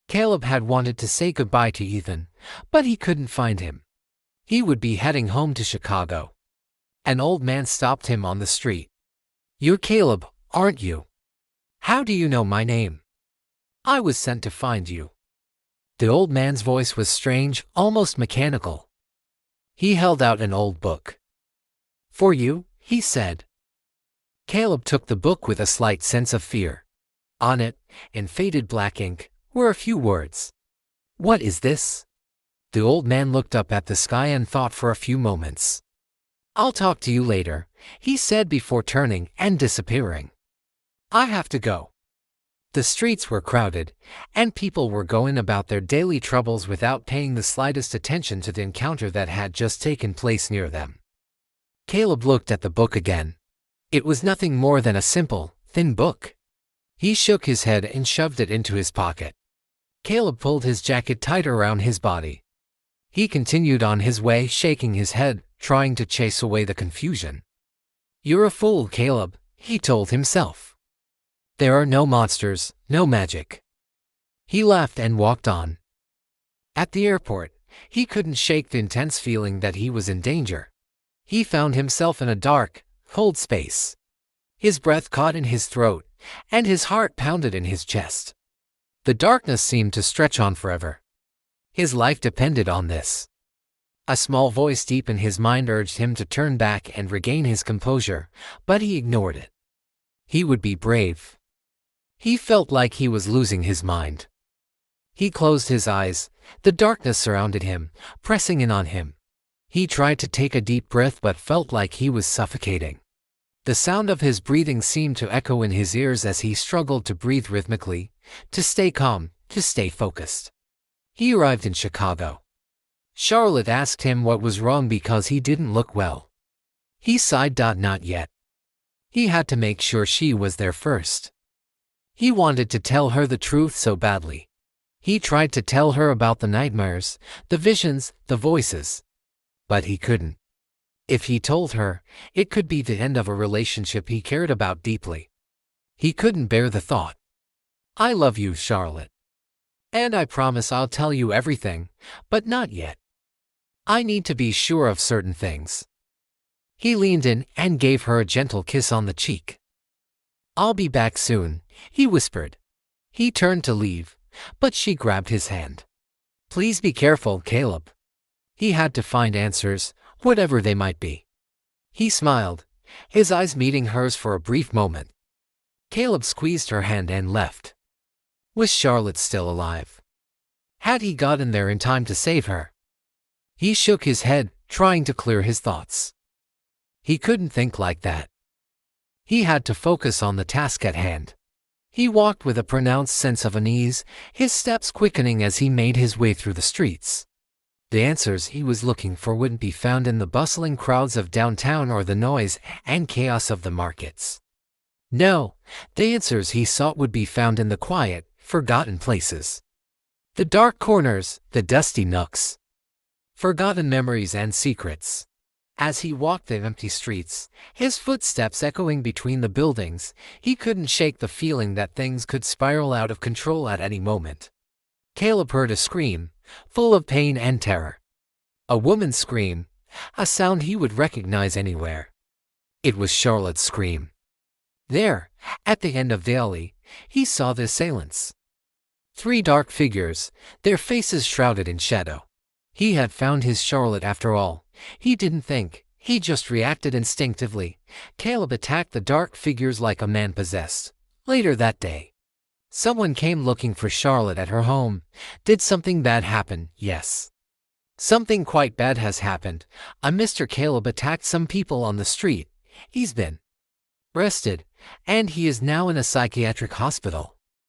Caleb had wanted to say goodbye to Ethan, but he couldn't find him. He would be heading home to Chicago. An old man stopped him on the street. "You're Caleb, aren't you? How do you know my name?" "I was sent to find you." The old man's voice was strange, almost mechanical. He held out an old book. "For you," he said. Caleb took the book with a slight sense of fear. On it, in faded black ink, were a few words. "What is this?" The old man looked up at the sky and thought for a few moments. "I'll talk to you later," he said before turning and disappearing. "I have to go." The streets were crowded, and people were going about their daily troubles without paying the slightest attention to the encounter that had just taken place near them. Caleb looked at the book again. It was nothing more than a simple, thin book. He shook his head and shoved it into his pocket. Caleb pulled his jacket tighter around his body. He continued on his way, shaking his head, trying to chase away the confusion. "You're a fool, Caleb," he told himself. "There are no monsters, no magic." He laughed and walked on. At the airport, he couldn't shake the intense feeling that he was in danger. He found himself in a dark, cold space. His breath caught in his throat, and his heart pounded in his chest. The darkness seemed to stretch on forever. His life depended on this. A small voice deep in his mind urged him to turn back and regain his composure, but he ignored it. He would be brave. He felt like he was losing his mind. He closed his eyes. The darkness surrounded him, pressing in on him. He tried to take a deep breath but felt like he was suffocating. The sound of his breathing seemed to echo in his ears as he struggled to breathe rhythmically, to stay calm, to stay focused. He arrived in Chicago. Charlotte asked him what was wrong because he didn't look well. He sighed. Not yet. He had to make sure she was there first. He wanted to tell her the truth so badly. He tried to tell her about the nightmares, the visions, the voices. But he couldn't. If he told her, it could be the end of a relationship he cared about deeply. He couldn't bear the thought. "I love you, Charlotte. And I promise I'll tell you everything, but not yet. I need to be sure of certain things." He leaned in and gave her a gentle kiss on the cheek. "I'll be back soon," he whispered. He turned to leave, but she grabbed his hand. "Please be careful, Caleb." He had to find answers, whatever they might be. He smiled, his eyes meeting hers for a brief moment. Caleb squeezed her hand and left. Was Charlotte still alive? Had he gotten there in time to save her? He shook his head, trying to clear his thoughts. He couldn't think like that. He had to focus on the task at hand. He walked with a pronounced sense of unease, his steps quickening as he made his way through the streets. The answers he was looking for wouldn't be found in the bustling crowds of downtown or the noise and chaos of the markets. No, the answers he sought would be found in the quiet, forgotten places. The dark corners, the dusty nooks. Forgotten memories and secrets. As he walked the empty streets, his footsteps echoing between the buildings, he couldn't shake the feeling that things could spiral out of control at any moment. Caleb heard a scream, full of pain and terror. A woman's scream, a sound he would recognize anywhere. It was Charlotte's scream. There, at the end of the alley, he saw the assailants. 3 dark figures, their faces shrouded in shadow. He had found his Charlotte after all. He didn't think, he just reacted instinctively. Caleb attacked the dark figures like a man possessed. Later that day, someone came looking for Charlotte at her home. Did something bad happen? Yes. Something quite bad has happened. A Mr. Caleb attacked some people on the street. He's been arrested, and he is now in a psychiatric hospital.